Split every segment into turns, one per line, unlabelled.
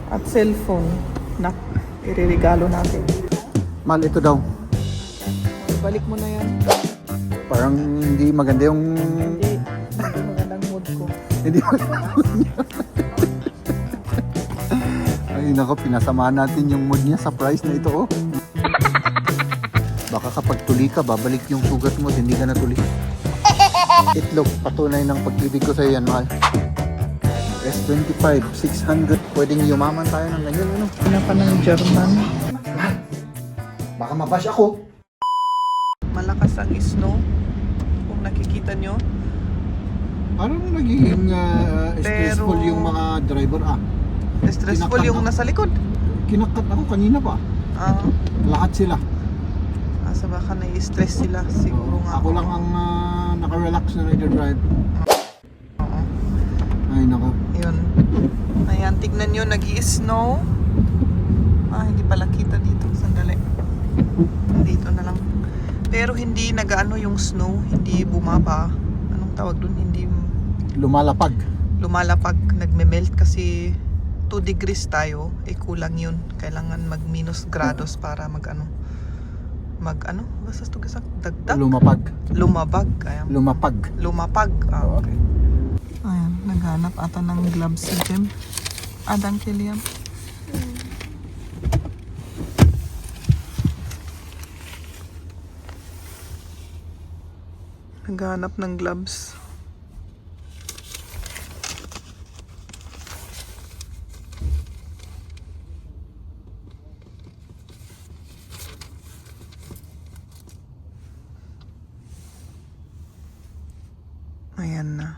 At cellphone na iririgalo natin.
Mahal ito daw.
Balik mo na yan.
Parang hindi maganda yung...
Hindi magandang mood ko.
Hindi maganda. Ay nako, pinasamahan natin yung mood niya sa price na ito oh. Baka kapag tuli ka, babalik yung sugat mo, hindi ka na tuli. Itlog, patunay ng pag-ibig ko sa iyo yan, mahal. S25, 600, pwedeng yumaman tayo ng ganyan, ano?
Ano pa ng German?
Baka mabash ako.
Malakas ang snow. Kung nakikita nyo.
Parang naging stressful
Pero-
yung mga driver
Stressful
Kinakat
yung
ako.
nasa likod.
Kinakat ako kanina pa. Lahat sila.
Asa baka nai-stress sila. Siguro nga.
Ako lang ang naka-relax na rider drive.
Oo.
Ay nako.
Yun. Ayan, tignan nyo, nag-i-snow. Hindi pala kita dito. Sandali. Dito na lang. Pero hindi nag-ano yung snow. Hindi bumaba. Anong tawag dun? Hindi
Lumalapag.
lumalapag. Nagme-melt kasi 2 degrees tayo. Kulang yun. Kailangan mag-minus grados para mag-ano. Mag-ano? Basta tugasak. Dagdag.
Lumapag.
Lumabag. Ayan.
Lumapag.
Lumapag. Okay. Ayan, naghanap ata ng gloves si Jem. Thank you, Liam. Naghanap ng gloves. Ayan na.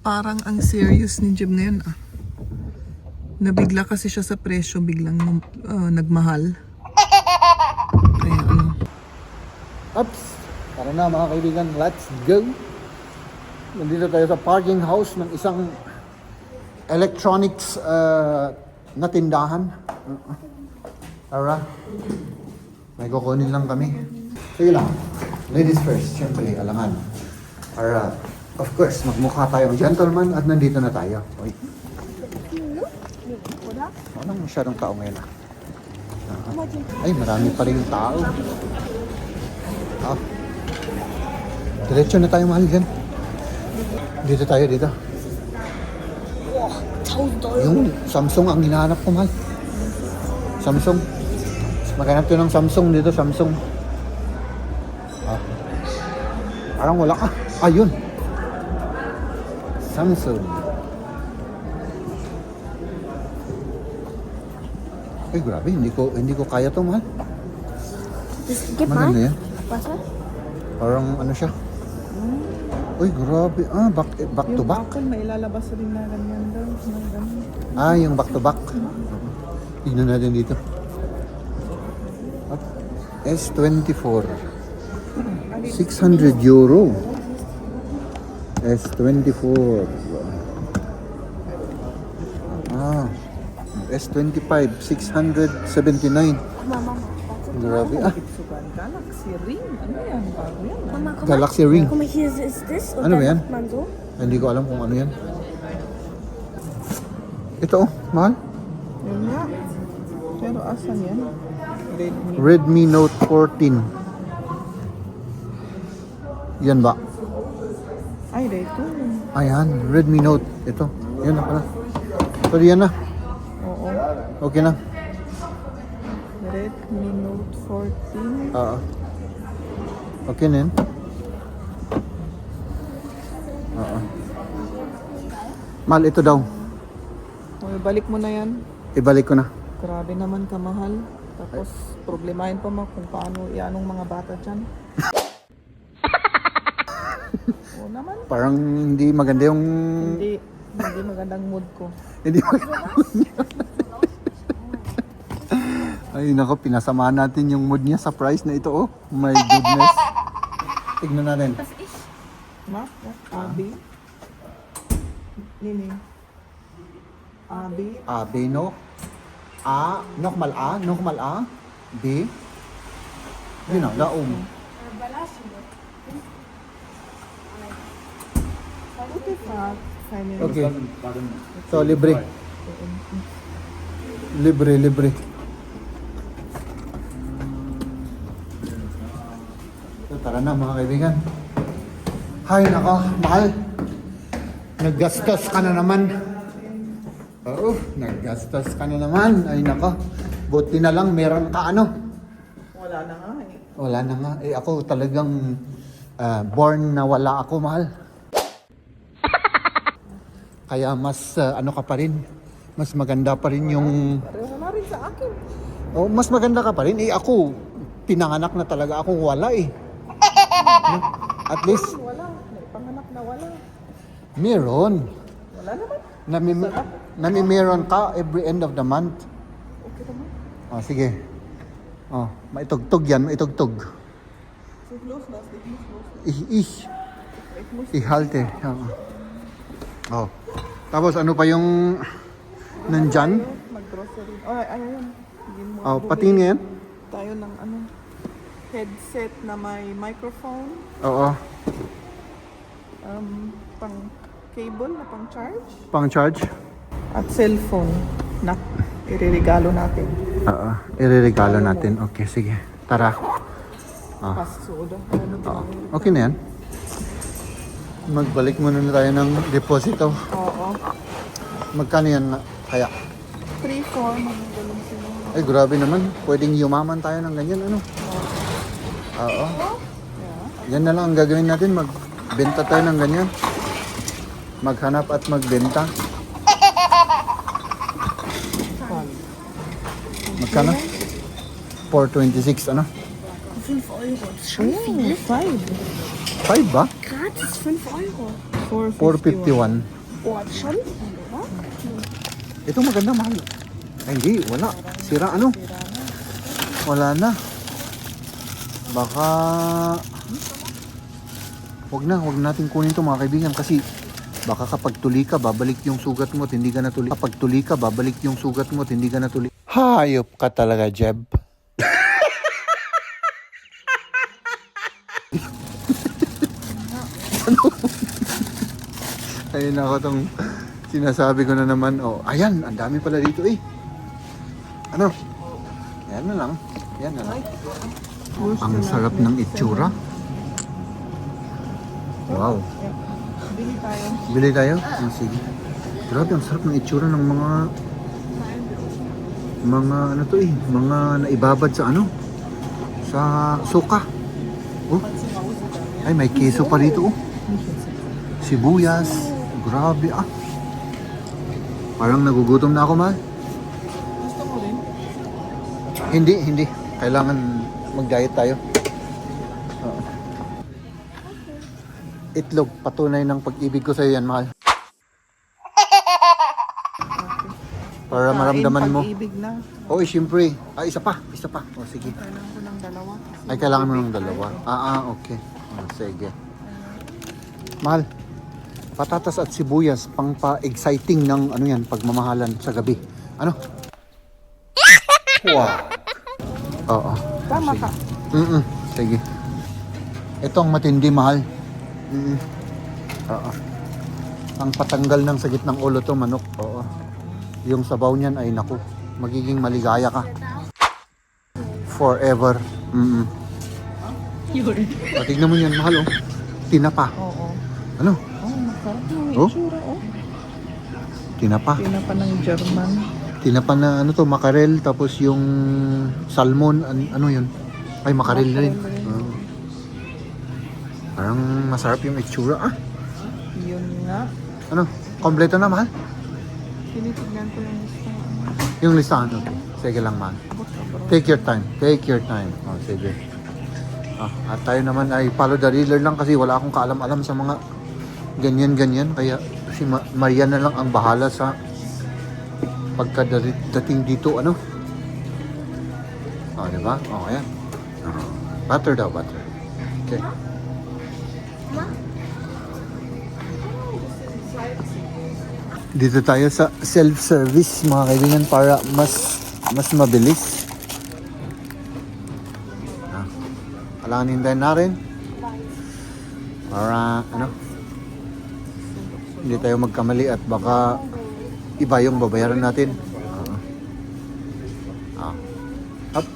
Parang ang serious ni Jim ngayon Nabigla kasi siya sa presyo, biglang nagmahal. Kaya ano.
Ups! Tara na mga kaibigan, let's go! Nandito tayo sa parking house ng isang electronics na tindahan. Tara. May kukunin lang kami. Sige lang. Ladies first, syempre, alangan. Para, of course, magmukha tayong gentleman at nandito na tayo. Oy. Walang masyadong tao ngayon Ay, marami pa rin tao. Diretso na tayo, mahal dyan. Dito tayo, dito. Yung Samsung ang hinahanap ko, mahal. Samsung. Maghanap tayo ng Samsung dito, Samsung. Parang wala ka. Ayun. Samsung. Ay, grabe. Hindi ko kaya to, mahal.
Skip
Maganda
mine?
yan.
Pasa?
Parang ano siya. Uy, grabe. Back to
Yung
back.
bakal, may ilalabas rin na ganyan daw. Na ganyan.
Yung back to back. Tignan natin dito. S24. 600 euro. S24. S25. 679.
Mama,
Grabe.
Sugan, Galaxy Ring. Ano yan? Bago yan.
Mama, come
Galaxy Ring.
Come here, is this?
Ano ba yan?
Manzo?
Hindi ko alam kung ano yan. Ito mahal.
Yun nga. Pero asan yan? Redmi.
Redmi Note 14. Yan ba?
Ay, dito.
Ayan, Redmi Note. Ito. Yan na pala. So, yan na.
Oo.
Okay na.
Redmi Note 14.
Okay na yan. Mahal, ito daw.
Balik mo na yan.
Ibalik ko na.
Grabe naman kamahal. Tapos problemahin pa mo kung paano ianong mga bata dyan. Oo naman.
Parang hindi maganda yung...
Hindi magandang mood ko.
Hindi maganda. Ay nako, pinasamahan natin yung mood niya sa price na ito oh. My goodness. Tignan natin.
Ma? Abi? Nini? Abi?
B, no? Normal A, B. Yun na, laom. Okay. So, libre. Libre. So, tara na mga kaibigan. Hay, nako, mahal. Naggastos ka na naman. Oo, naggastos ka na naman. Ay, nako. Buti na lang meron ka ano.
Wala na nga eh.
Wala na nga. Eh, ako talagang born na wala ako, mahal. Kaya mas ano ka pa rin. Mas maganda pa rin yung...
Pareho na rin sa akin.
Oh, mas maganda ka pa rin. Eh, ako, pinanganak na talaga akong wala eh. No? At least,
Wala. May panganak na wala.
meron.
Wala naman.
Nami-meron ka every end of the month.
Okay naman.
Oh, sige. Oh, maitugtog yan, maitugtog.
So close na. Stay close.
Ihalte. Oh. Tapos ano pa yung nandyan?
Mag-grocery. Oh, ayun. Hindi mo
Oh,
bumili
patingin yan?
tayo ng ano, headset na may microphone,
Oo.
pang cable na pang charge,
Pang charge?
at cellphone na iririgalo natin.
Oo. Ireregalo natin. Okay, sige. Tara.
Pasoda. Ano ba?
Okay na yan. Magbalik muna na tayo ng deposito.
Oo.
Magkano yan kaya?
3-4, mga ganun sila.
Ay, grabe naman. Pwedeng yumaman tayo ng ganyan, ano? Oo. Yan na lang ang gagawin natin. Magbenta tayo ng ganyan. Maghanap at magbenta. Magkano? 426, ano?
5 Euro. Das ist schon viel.
5 ba?
Gratis 5 Euro.
451.
Oh, das ist schon viel, oder?
Ito maganda, mahal. Ay, hindi, wala. Sira, ano? Wala na. Baka... Wag natin kunin to mga kaibigan kasi baka kapag tuli ka, babalik yung sugat mo at hindi ka na tuli. Kapag tuli ka, babalik yung sugat mo at hindi ka na tuli. Hayop ka talaga, Jeb. Ayun ako tong sinasabi ko na naman. Oh, ayan, ang dami pala dito eh. Ano? Yan na lang. Yan na lang. Ang sarap ng itsura. Wow.
Bili tayo.
Bili tayo? Ah, sige. Grabe, ang sarap ng itsura ng mga ano to eh, mga naibabad sa ano? Sa suka. Oh. Ay, may keso pa dito oh. Sibuyas. Grabe ah. Parang nagugutom na ako, mahal.
Gusto mo rin?
Hindi. Kailangan mag-diet tayo. Oo. Itlog, patunay ng pag-ibig ko sa iyo yan, mahal. Para maramdaman mo.
Pag-ibig na.
Oo, siyempre. Ah, isa pa. O, sige.
Kailangan ko ng dalawa.
Ay, kailangan mo ng dalawa. Okay. Sige. Mahal, patatas at sibuyas, pang pa-exciting ng ano yan, pagmamahalan sa gabi. Ano? Wow. Oo.
Tama ka.
Sige. Itong matindi, mahal. Oo. Ang patanggal ng sakit ng ulo to, manok. Oo. Yung sabaw niyan ay naku, magiging maligaya ka. Forever. O, tignan mo yan, mahal, oh. Tinapa.
Oo.
Ano?
Oh, masarap yung
Oh?
itsura, oh.
Tinapa.
Pinapa ng German.
Tinapa na ano to, makarel, tapos yung salmon, ano yun? Ay, makarel na rin. Parang masarap yung itsura. Ah,
Yun nga.
ano? Kompleto na, mahal?
Tinitignan ko yung isang
Yung listahan, okay. Sige lang, mahal. Take your time. Oh, sige. At tayo naman ay follow the dealer lang kasi wala akong kaalam-alam sa mga ganyan-ganyan. Kaya si Maria na lang ang bahala sa pagkadating dito, ano? Diba? Ayan. Butter daw, butter. Okay. Dito tayo sa self-service, mga kaibigan, para mas mabilis. Kailangan hintayin na rin para ano, Hindi tayo magkamali at baka iba yung babayaran natin. Up.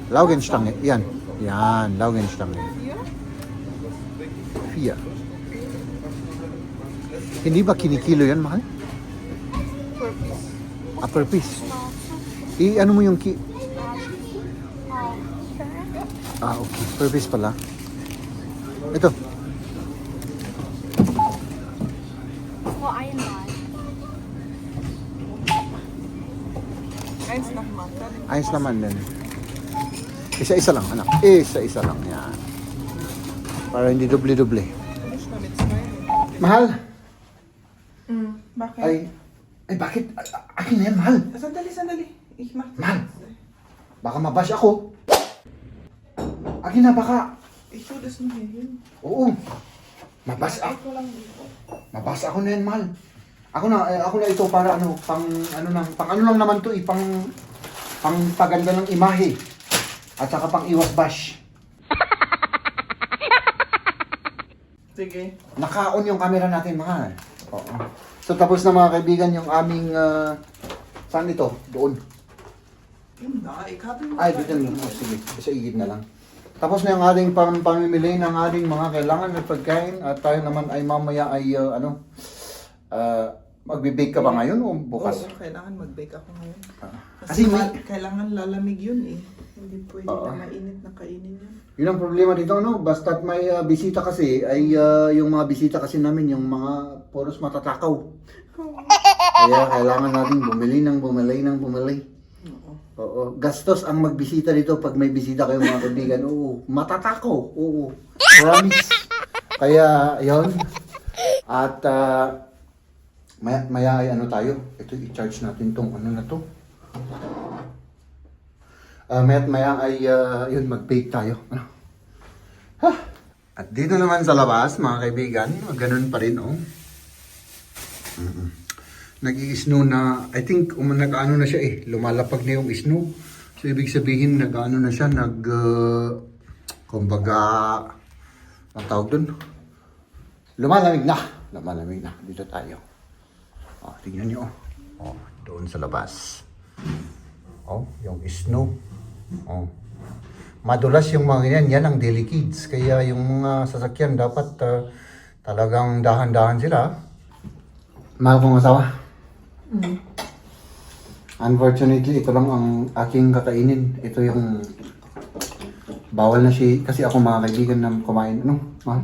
Laugenstange. Yan. Yan. Laugenstange. Vier. Hindi ba kinikilo yan, mahal? Per piece. Ano mo yung okay. Per piece pala. Ito.
Vor einmal.
Eins nochmal.
Ayos naman din. Isa-isa lang, anak. Isa-isa lang. Yan. Para hindi doble-doble.
Finish na mit zwei.
Mahal!
Bakit?
Ay, bakit? Akin na yan, mahal.
Sandali. Ich mach das.
Mahal. Baka mabash ako. Akin na, baka.
Ich tue das nur hier hin.
Oo. Mabash ako.
Ito lang dito.
Mabasa ako na yan, mahal. Ako na ito para pang ano lang naman to pang paganda ng imahe. At saka pang iwas bash.
Sige.
Naka-on yung camera natin, mahal. Oo. So tapos na mga kaibigan yung aming saan ito? Doon.
Yun na, ikapin mo.
Ay, dito lang. Oh, sige, sa igid na lang. Tapos na yung ating pamimili ng ating mga kailangan na pagkain at tayo naman ay mamaya ay magbe-bake ka ba ngayon o bukas?
Oo, kailangan mag-bake ako ngayon.
Kasi
Kailangan lalamig yun eh. Hindi pwede
Oo.
na mainit na kainin yun.
Yun ang problema dito, no? Basta't may bisita kasi, ay yung mga bisita kasi namin, yung mga puros matatakaw. Kaya kailangan natin bumili.
Oo.
Oo. Gastos ang magbisita dito pag may bisita kayo mga kaibigan. Oo. Matatakaw. Oo. Promise. Kaya, yon. At, maya ay ano tayo. Ito, i-charge natin tong ano na to. Maya ay yun, mag-bake tayo. Ano? At dito naman sa labas, mga kaibigan, ganun pa rin, oh. Nag-i-snow na, I think, nag-ano na siya lumalapag na yung snow. So, ibig sabihin, nag-ano na siya, kumbaga, ang tawag dun? Lumalamig na. Dito tayo. Oh, tingnan niyo, oh. Doon sa labas. Oh, yung snow. Oh. Madulas yung mga yan ang daily kids. Kaya yung mga sasakyan dapat talagang dahan-dahan sila. Mahal kong asawa. Unfortunately, ito lang ang aking kakainin. Ito yung bawal na siya kasi ako mga kaibigan na kumain. Ano? Mahal?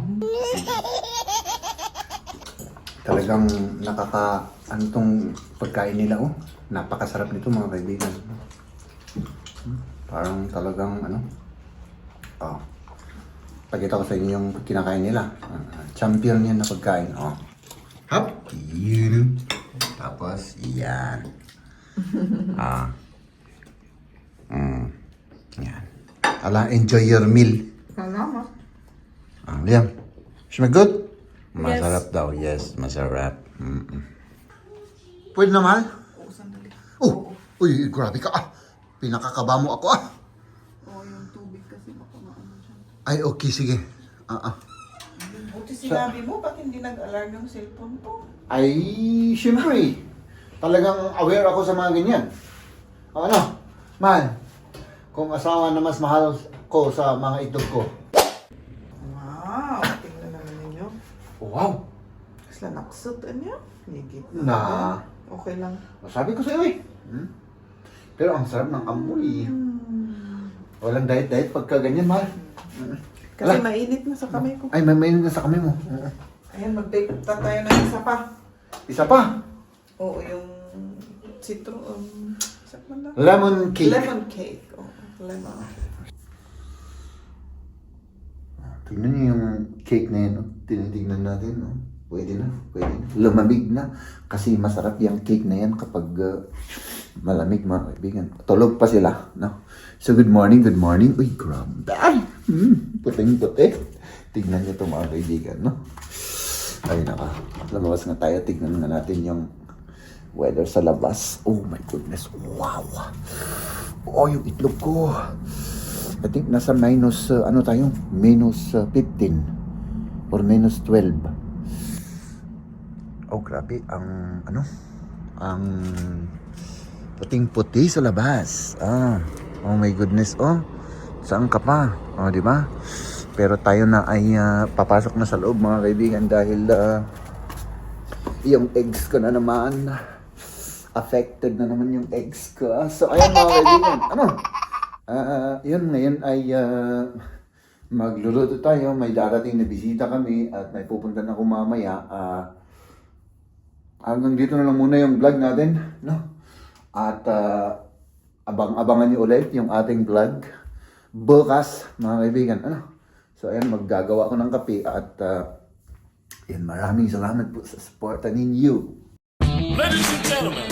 Talagang ano tong pagkain nila, oh. Napakasarap nito mga kaibigan. Parang talagang pakita ko sa inyo yung kinakain nila. Champion yan na pagkain. Hap! Yun. Tapos, yan. Yan. Ala, enjoy your meal.
Salamat.
Liam, smell good? Masarap daw. Yes, masarap. Pwede na, mahal?
Oo, sandali.
Uy, grabe ka. Pinakakaba mo ako,
Oo, yung tubig kasi baka maano dyan.
Ay, okay, sige.
Buti sinabi mo, ba't hindi nag-alarm yung cellphone ko?
Ay, syempre. Talagang aware ako sa mga ganyan. Ano? Man, kung asawa na mas mahal ko sa mga itlog ko.
Wow, tingnan naman ninyo.
Wow!
Kasla naksot, niya? Higit
Na.
Okay lang.
Masabi ko sa'yo Pero ang sarap ng amoy. Walang diet-diet pagka ganyan, mahal.
Kasi
Ala.
mainit na sa kamay ko.
Ay, may na sa kamay mo.
Ayan, mag-bake tayo ng isa pa.
Isa pa.
Oo, yung citron,
Lemon cake.
lemon cake. Oo, lemon.
Tingnan niyo yung cake na yun. Tinitignan natin. Pwede na. Lumamig na. Kasi masarap yung cake na yan kapag malamig, mga kaibigan. Tulog pa sila. No? So, good morning. Uy, grabe. Puting-puti. Tignan niyo ito, mga kaibigan. No? Ay, lumabas nga tayo. Tignan nga natin yung weather sa labas. Oh my goodness. Wow. Oh, yung itlog ko. I think nasa minus, minus 15 or minus 12. Oh, grabe. Ang puting-puti sa labas. Oh my goodness. Oh, saan ka pa? Oh, di ba? Pero tayo na ay papasok na sa loob, mga kaibigan, dahil yung eggs ko na naman. Affected na naman yung eggs ko. So, ayan mga kaibigan. Yun, ngayon ay magluluto tayo. May darating na bisita kami at may pupunta na ako mamaya. Hanggang dito na lang muna yung vlog natin, no? At abang-abangan niyo ulit yung ating vlog bukas, mga kaibigan. So, ayan, maggagawa ko ng kape at yan, maraming salamat po sa suporta ninyo.
Ladies and gentlemen,